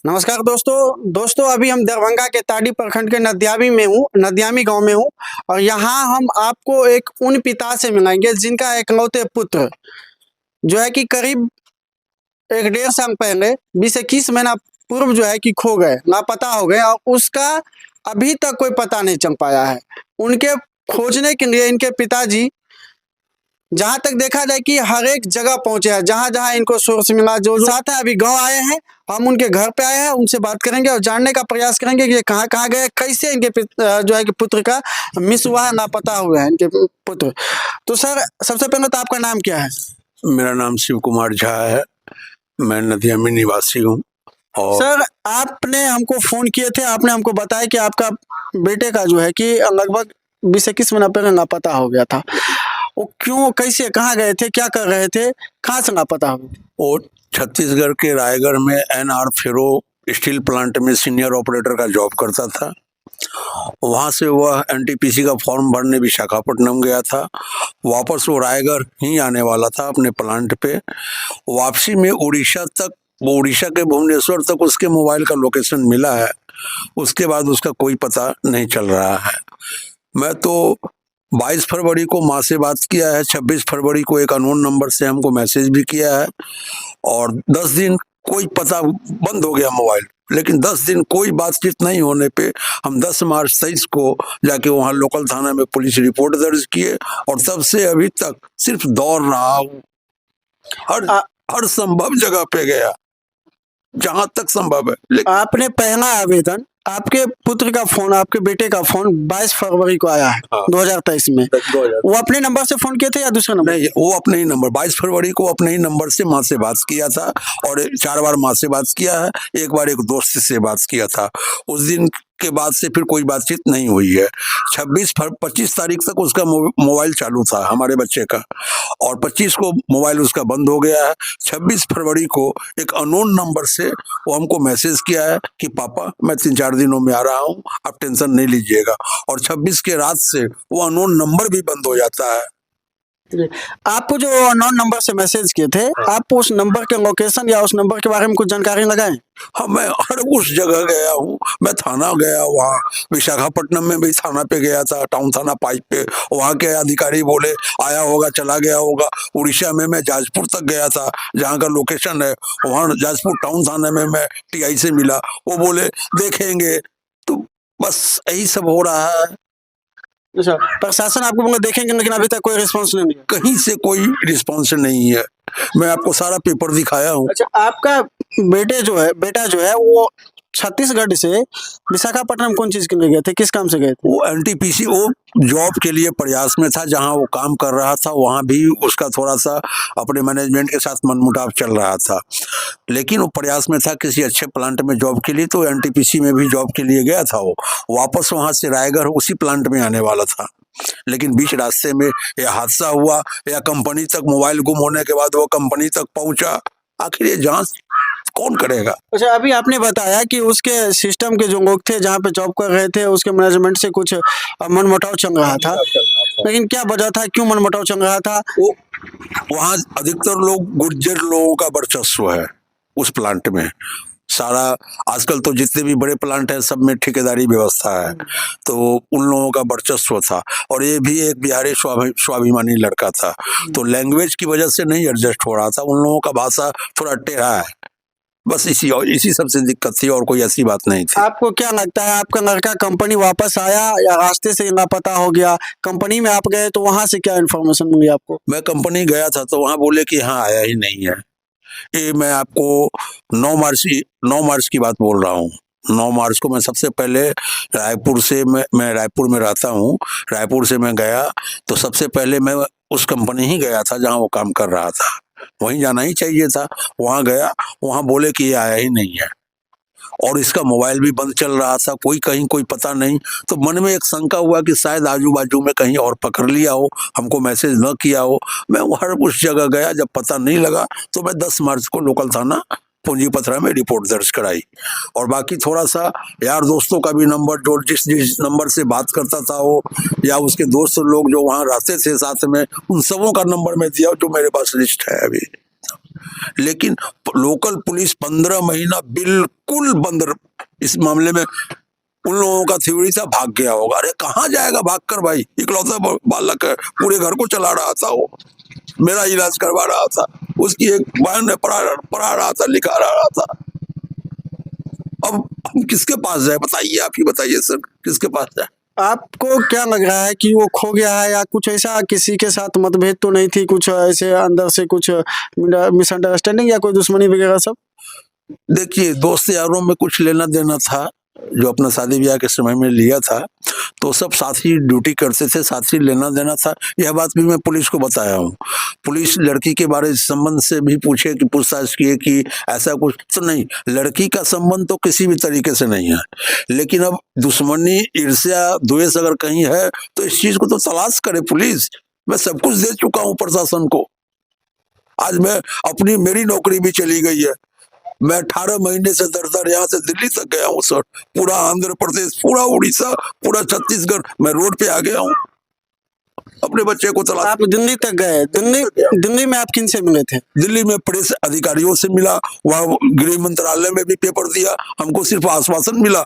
नमस्कार दोस्तों अभी हम दरभंगा के ताडी प्रखंड के नदियामी गांव में हूँ और यहाँ हम आपको एक उन पिता से मिलाएंगे जिनका एकलौते पुत्र जो है कि करीब 1.5 साल पहले 20-21 महीना पूर्व जो है कि खो गए, लापता हो गए और उसका अभी तक कोई पता नहीं चल पाया है। उनके खोजने के लिए इनके पिताजी जहां तक देखा जाए कि हर एक जगह पहुंचे हैं, जहां जहां इनको सोर्स मिला। जो साथ है अभी गांव आए हैं, हम उनके घर पे आए हैं, उनसे बात करेंगे और जानने का प्रयास करेंगे कि कहाँ कहाँ गए, कैसे इनके जो है कि पुत्र का मिस हुआ है, लापता हुए हैं इनके पुत्र। तो सर सबसे पहले तो आपका नाम क्या है? मेरा नाम शिव कुमार झा है, मैं नदियामी निवासी हूँ। और सर आपने हमको फोन किए थे, आपने हमको बताया कि आपका बेटे का जो है कि लगभग 20-21 महीना पहले लापता हो गया था। वो क्यों, कैसे, कहाँ गए थे, क्या कर रहे थे, कहाँ से लापता हो गए? वो छत्तीसगढ़ के रायगढ़ में NR फेरो स्टील प्लांट में सीनियर ऑपरेटर का जॉब करता था। वहाँ से वह NTPC का फॉर्म भरने विशाखापट्टनम गया था। वापस वो रायगढ़ ही आने वाला था अपने प्लांट पे। वापसी में उड़ीसा के भुवनेश्वर तक उसके मोबाइल का लोकेशन मिला है। उसके बाद उसका कोई पता नहीं चल रहा है। मैं तो 22 फरवरी को माँ से बात किया है, 26 फरवरी को एक अननोन नंबर से हमको मैसेज भी किया है और 10 दिन कोई पता बंद हो गया मोबाइल। लेकिन 10 दिन कोई बातचीत नहीं होने पे हम 10 मार्च 23 को जाके वहाँ लोकल थाना में पुलिस रिपोर्ट दर्ज किए और तब से अभी तक सिर्फ दौड़ रहा हूँ। हर संभव जगह पे गया जहां तक संभव है। लेकिन आपने पहला आवेदन, आपके पुत्र का फोन, आपके बेटे का फोन 22 फरवरी को आया है। हाँ। 2023 में। वो अपने नंबर से फोन किए थे या दूसरे नंबर? नहीं, वो अपने ही नंबर 22 फरवरी को अपने ही नंबर से माँ से बात किया था और 4 बार माँ से बात किया है, एक बार एक दोस्त से बात किया था। उस दिन के बाद से फिर कोई बातचीत नहीं हुई है। 25 तारीख तक उसका मोबाइल चालू था हमारे बच्चे का और 25 को मोबाइल उसका बंद हो गया है। 26 फरवरी को एक अननोन नंबर से वो हमको मैसेज किया है कि पापा मैं 3-4 दिनों में आ रहा हूँ, आप टेंशन नहीं लीजिएगा। और 26 के रात से वो अननोन नंबर भी बंद हो जाता है। आपको जो अननोन नंबर से मैसेज किए थे, आप उस नंबर के लोकेशन या उस नंबर के बारे में कुछ जानकारी लगाएं? हाँ, मैं हर उस जगह गया हूँ। मैं थाना गया, वहाँ विशाखापट्टनम में भी थाना पे गया था, टाउन थाना पाइप पे। वहाँ के अधिकारी बोले आया होगा, चला गया होगा। उड़ीसा में मैं जाजपुर तक गया था, जहाँ का लोकेशन है वहाँ जाजपुर टाउन थाने में मैं TI से मिला। वो बोले देखेंगे। तो बस यही सब हो रहा है। अच्छा, प्रशासन आपको बोला देखेंगे, लेकिन अभी तक कोई रिस्पॉन्स नहीं है? कहीं से कोई रिस्पॉन्स नहीं है। मैं आपको सारा पेपर दिखाया हूँ। अच्छा, आपका बेटा जो है वो छत्तीसगढ़ से विशाखापट्टनम कौन चीज के लिए गए थे, किस काम से गए थे? वो NTPC वो जॉब के लिए प्रयास में था, जहां वो काम कर रहा था वहां भी उसका थोड़ा सा अपने मैनेजमेंट के साथ मनमुटाव चल रहा था। लेकिन वो प्रयास में था किसी अच्छे प्लांट में जॉब के लिए, तो NTPC में भी जॉब के लिए गया था। वो वापस वहां से रायगढ़ उसी प्लांट में आने वाला था, लेकिन बीच रास्ते में यह हादसा हुआ या कंपनी तक मोबाइल गुम होने के बाद वो कंपनी तक पहुंचा। आखिर ये जांच कौन करेगा? अच्छा, अभी आपने बताया कि उसके सिस्टम के जो लोग थे जहाँ पे जॉब कर रहे थे, उसके मैनेजमेंट से कुछ मनमुटाव चल रहा था, लेकिन क्या वजह था, क्यों मनमुटाव चल रहा था? वहाँ अधिकतर लोग गुर्जर लोगों का वर्चस्व है उस प्लांट में। सारा आजकल तो जितने भी बड़े प्लांट हैं सब में ठेकेदारी व्यवस्था है, तो उन लोगों का वर्चस्व था। और ये भी एक बिहारी स्वाभिमानी लड़का था, तो लैंग्वेज की वजह से नहीं एडजस्ट हो रहा था। उन लोगों का भाषा थोड़ा टेढ़ा है, बस इसी सबसे दिक्कत थी और कोई ऐसी बात नहीं थी। आपको क्या लगता है, आपका लड़का कंपनी वापस आया या रास्ते से लापता हो गया? कंपनी में आप गए तो वहां से क्या इन्फॉर्मेशन मिली आपको? मैं कंपनी गया था तो वहां बोले कि हाँ आया ही नहीं है। ये मैं आपको 9 मार्च की बात बोल रहा हूँ। 9 मार्च को मैं सबसे पहले रायपुर से मैं रायपुर में रहता हूँ, रायपुर से मैं गया तो सबसे पहले मैं उस कंपनी ही गया था जहाँ वो काम कर रहा था, वहीं जाना ही चाहिए था। वहाँ गया, वहाँ बोले कि ये आया ही नहीं है और इसका मोबाइल भी बंद चल रहा था, कोई पता नहीं। तो मन में एक शंका हुआ कि शायद आजू बाजू में कहीं और पकड़ लिया हो, हमको मैसेज न किया हो। मैं हर उस जगह गया, जब पता नहीं लगा तो मैं 10 मार्च को लोकल थाना पूंजीपथरा में रिपोर्ट दर्ज कराई। और बाकी थोड़ा सा यार दोस्तों का भी नंबर, जो जिस नंबर से बात करता था वो, या उसके दोस्त लोग जो वहाँ रहते थे साथ में, उन सबों का नंबर मैं दिया जो मेरे पास लिस्ट है अभी। लेकिन लोकल पुलिस 15 महीना बिल्कुल बंद इस मामले में उन लोगों का थ्योरी था भाग गया होगा। अरे कहाँ जाएगा भाग कर भाई, इकलौता बालक है, पूरे घर को चला रहा था, वो मेरा इलाज करवा रहा था, उसकी एक बहन ने पढ़ा रहा था, लिखा रहा था। अब हम किसके पास जाए बताइए, आप ही बताइए सर, किसके पास जाए? आपको क्या लग रहा है कि वो खो गया है, या कुछ ऐसा किसी के साथ मतभेद तो नहीं थी, कुछ ऐसे अंदर से कुछ मिसअंडरस्टैंडिंग या कोई दुश्मनी वगैरह सब? देखिए, दोस्त यारों में कुछ लेना देना था, जो अपना शादी ब्याह के समय में लिया था, तो सब साथ ही ड्यूटी करते थे, साथ ही लेना देना था। यह बात भी मैं पुलिस को बताया हूँ। पुलिस लड़की के बारे संबंध से भी पूछे कि पूछताछ किए कि ऐसा कुछ तो नहीं, लड़की का संबंध तो किसी भी तरीके से नहीं है, लेकिन अब दुश्मनी, ईर्ष्या, द्वेष अगर कहीं है तो इस चीज को तो तलाश करे पुलिस। मैं सब कुछ दे चुका हूँ प्रशासन को। आज मैं मेरी नौकरी भी चली गई है। मैं 18 महीने से दर यहाँ से दिल्ली तक गया हूँ सर, पूरा आंध्र प्रदेश, पूरा उड़ीसा, पूरा छत्तीसगढ़, मैं रोड पे आ गया हूँ अपने बच्चे को तलाश। आप दिल्ली तक गए? दिल्ली में आप किन से मिले थे? दिल्ली में प्रेस अधिकारियों से मिला, वहाँ गृह मंत्रालय में भी पेपर दिया, हमको सिर्फ आश्वासन मिला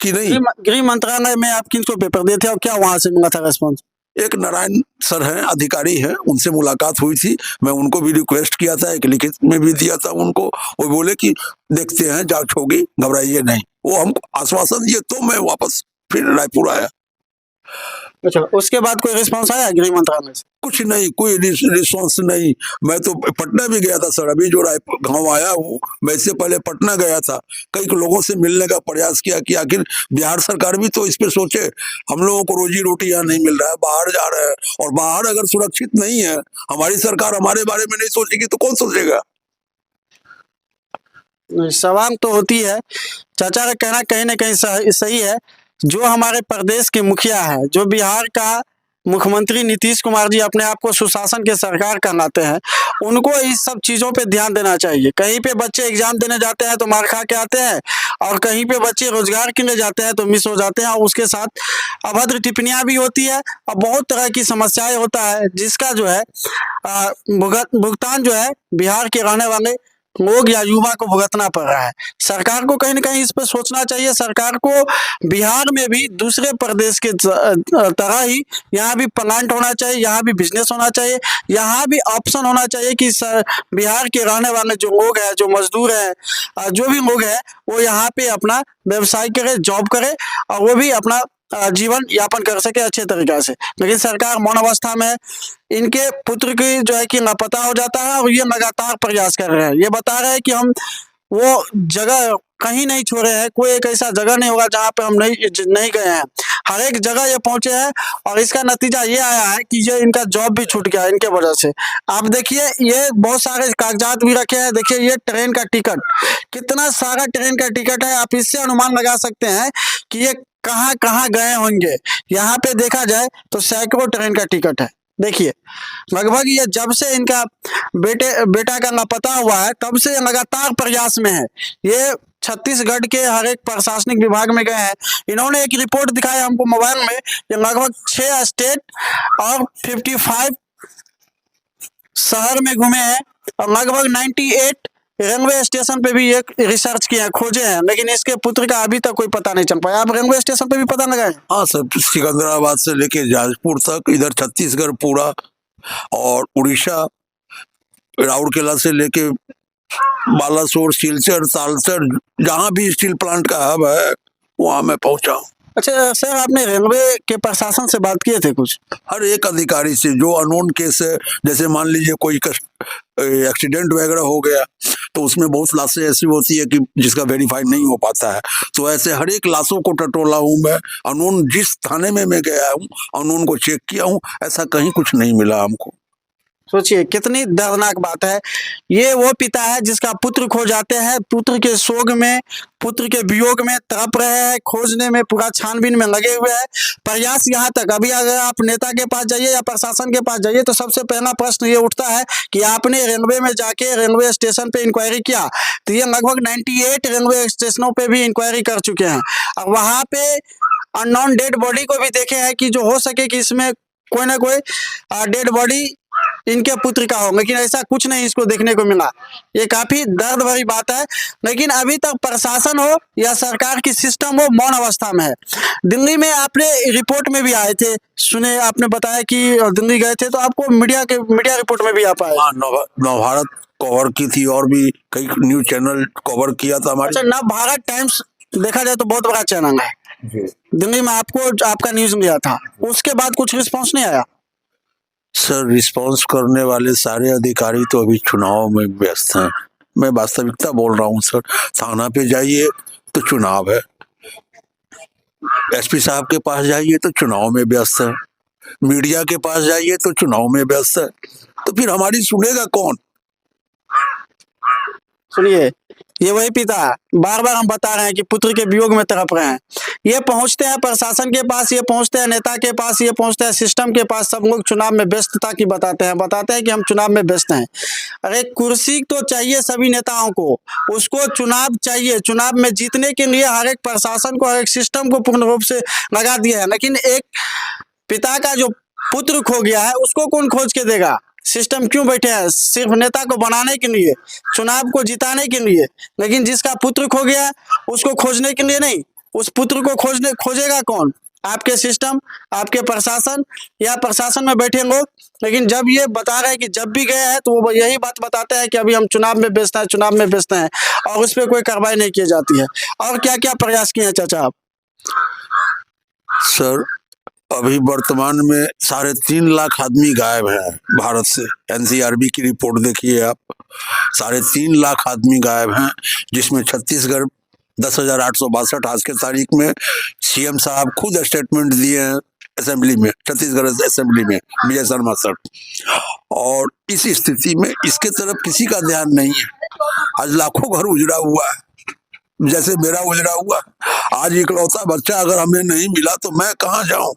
कि नहीं। गृह मंत्रालय में आप किनको पेपर दिए थे और क्या वहां से मिला था रेस्पॉन्स? एक नारायण सर हैं, अधिकारी हैं, उनसे मुलाकात हुई थी, मैं उनको भी रिक्वेस्ट किया था, एक लिखित में भी दिया था उनको। वो बोले कि देखते हैं, जांच होगी, घबराइए नहीं। वो हमको आश्वासन दिए तो मैं वापस फिर रायपुर आया। अच्छा, उसके बाद कोई रिस्पॉन्स आया गृह मंत्रालय से? कुछ नहीं, कोई रिस्पॉन्स नहीं। मैं तो पटना भी गया था सर, अभी जो रायपुर गाँव आया हूँ, मैं इससे पहले पटना गया था, कई लोगों से मिलने का प्रयास किया कि आखिर बिहार सरकार भी तो इस पे सोचे। हम लोगों को रोजी रोटी यहाँ नहीं मिल रहा है, बाहर जा रहे हैं, और बाहर अगर सुरक्षित नहीं है, हमारी सरकार हमारे बारे में नहीं सोचेगी तो कौन सोचेगा? सवाल तो होती है। चाचा का कहना कहीं ना कहीं सही है। जो हमारे प्रदेश के मुखिया है, जो बिहार का मुख्यमंत्री नीतीश कुमार जी अपने आप को सुशासन के सरकार कहलाते हैं, उनको इस सब चीज़ों पे ध्यान देना चाहिए। कहीं पे बच्चे एग्जाम देने जाते हैं तो मार खा के आते हैं, और कहीं पे बच्चे रोजगार के लिए जाते हैं तो मिस हो जाते हैं, और उसके साथ अभद्र टिप्पणियां भी होती है और बहुत तरह की समस्याएं होता है, जिसका जो है भुगतान जो है बिहार के रहने वाले लोग या युवा को भुगतना पड़ रहा है। सरकार को कहीं ना कहीं इस पर सोचना चाहिए। सरकार को बिहार में भी दूसरे प्रदेश के तरह ही यहाँ भी प्लांट होना चाहिए, यहाँ भी बिजनेस होना चाहिए, यहाँ भी ऑप्शन होना चाहिए कि बिहार के रहने वाले जो लोग हैं, जो मजदूर हैं, जो भी लोग हैं, वो यहाँ पे अपना व्यवसाय करे, जॉब करे, और वो भी अपना जीवन यापन कर सके अच्छे तरीके से। लेकिन सरकार मौन अवस्था में है। इनके पुत्र की जो है कि लापता हो जाता है, और ये लगातार प्रयास कर रहे हैं। ये बता रहे हैं कि हम वो जगह कहीं नहीं छोड़े हैं, कोई एक ऐसा जगह नहीं होगा जहाँ पे हम नहीं गए हैं। हर एक जगह ये पहुंचे हैं, और इसका नतीजा ये आया है कि ये इनका जॉब भी छूट गया है इनके वजह से। आप देखिए, ये बहुत सारे कागजात भी रखे हैं। देखिए, ये ट्रेन का टिकट, कितना सारा ट्रेन का टिकट है। आप इससे अनुमान लगा सकते हैं कि ये कहाँ कहाँ गए होंगे। यहाँ पे देखा जाए तो सैकड़ों ट्रेन का टिकट है। देखिए, लगभग ये जब से इनका बेटा का लापता हुआ है, तब से लगातार प्रयास में है। ये छत्तीसगढ़ के हर एक प्रशासनिक विभाग में गए हैं। इन्होंने एक रिपोर्ट दिखाया हमको मोबाइल में, ये लगभग 6 स्टेट और 55 शहर में घूमे हैं, और लगभग 98 रेलवे स्टेशन पे भी एक रिसर्च किया, खोजे हैं, लेकिन इसके पुत्र का अभी तक कोई पता नहीं चल पाया। आप रेलवे स्टेशन पे भी पता लगाए? हाँ सर, सिकंदराबाद से लेके जाजपुर तक, इधर छत्तीसगढ़ पूरा, और उड़ीसा राउरकेला से लेके बालासोर, सिलचर, सालचर, जहाँ भी स्टील प्लांट का हब है वहां मैं पहुंचा हूँ। अच्छा सर, आपने रेलवे के प्रशासन से बात किए थे कुछ? हर एक अधिकारी से, जो अननोन केस है, जैसे मान लीजिए कोई एक्सीडेंट वगैरह हो गया, तो उसमें बहुत लाशें ऐसी होती है कि जिसका वेरीफाई नहीं हो पाता है, तो ऐसे हर एक लाशों को टटोला हूँ मैं। अननोन जिस थाने में मैं गया हूँ, अननोन को चेक किया हूँ, ऐसा कहीं कुछ नहीं मिला हमको। सोचिए कितनी दर्दनाक बात है। ये वो पिता है जिसका पुत्र खो जाते हैं, पुत्र के शोक में, पुत्र के वियोग में तड़प रहे हैं, खोजने में, पूरा छानबीन में लगे हुए हैं। प्रयास यहाँ तक, अभी अगर आप नेता के पास जाइए या प्रशासन के पास जाइए, तो सबसे पहला प्रश्न ये उठता है कि आपने रेलवे में जाके रेलवे स्टेशन पे इंक्वायरी किया? तो ये लगभग 98 रेलवे स्टेशनों पे भी इंक्वायरी कर चुके हैं, और वहां पे अननोन डेड बॉडी को भी देखे हैं कि जो हो सके कि इसमें कोई ना कोई डेड बॉडी इनके पुत्र का हो, लेकिन ऐसा कुछ नहीं इसको देखने को मिला। ये काफी दर्द भरी बात है। लेकिन अभी तक प्रशासन हो या सरकार की सिस्टम हो, मौन अवस्था में है। दिल्ली में आपने रिपोर्ट में भी आए थे, सुने आपने बताया कि दिल्ली गए थे, तो आपको मीडिया रिपोर्ट में भी आ पाए। हाँ, नवभारत कवर की थी और भी कई न्यूज चैनल कवर किया था हमारे। अच्छा, नव भारत टाइम्स देखा जाए तो बहुत बड़ा चैनल है। जी। दिल्ली में आपका न्यूज मिला था, उसके बाद कुछ रिस्पॉन्स नहीं आया? सर, रिस्पॉन्स करने वाले सारे अधिकारी तो अभी चुनाव में व्यस्त हैं। मैं वास्तविकता बोल रहा हूँ सर। थाना पे जाइए तो चुनाव है, एसपी साहब के पास जाइए तो चुनाव में व्यस्त है, मीडिया के पास जाइए तो चुनाव में व्यस्त है, तो फिर हमारी सुनेगा कौन? सुनिए, ये वही पिता, बार बार हम बता रहे हैं कि पुत्र के वियोग में तड़प रहे हैं। ये पहुंचते हैं प्रशासन के पास, ये पहुंचते हैं नेता के पास, ये पहुंचते हैं सिस्टम के पास। सब लोग चुनाव में व्यस्तता की बताते हैं कि हम चुनाव में व्यस्त हैं। अरे कुर्सी तो चाहिए सभी नेताओं को, उसको चुनाव चाहिए। चुनाव में जीतने के लिए हर एक प्रशासन को, हर एक सिस्टम को पूर्ण रूप से लगा दिया है। लेकिन एक पिता का जो पुत्र खो गया है, उसको कौन खोज के देगा? सिस्टम क्यों बैठे हैं? सिर्फ नेता को बनाने के लिए, चुनाव को जिताने के लिए। लेकिन जिसका पुत्र खो गया, उसको खोजने के लिए नहीं। उस पुत्र को खोजेगा कौन? आपके सिस्टम, आपके प्रशासन या प्रशासन में बैठे लोग। लेकिन जब ये बता रहे हैं कि जब भी गए हैं तो वो यही बात बताते हैं कि अभी हम चुनाव में व्यस्त हैं, चुनाव में व्यस्त हैं, और उस पर कोई कार्रवाई नहीं की जाती है। और क्या क्या प्रयास किए हैं चाचा आप? सर, अभी वर्तमान में 3.5 लाख आदमी गायब हैं भारत से। एनसीआरबी की रिपोर्ट देखिए आप, 3.5 लाख आदमी गायब हैं, जिसमें छत्तीसगढ़ 10,862 आज के तारीख में सीएम साहब खुद स्टेटमेंट दिए हैं असेंबली में, छत्तीसगढ़ असेंबली में, विजय शर्मा सर। और इस स्थिति में इसके तरफ किसी का ध्यान नहीं है। आज लाखों घर उजड़ा हुआ है, जैसे मेरा उजड़ा हुआ। आज इकलौता बच्चा अगर हमें नहीं मिला तो मैं कहाँ जाऊं?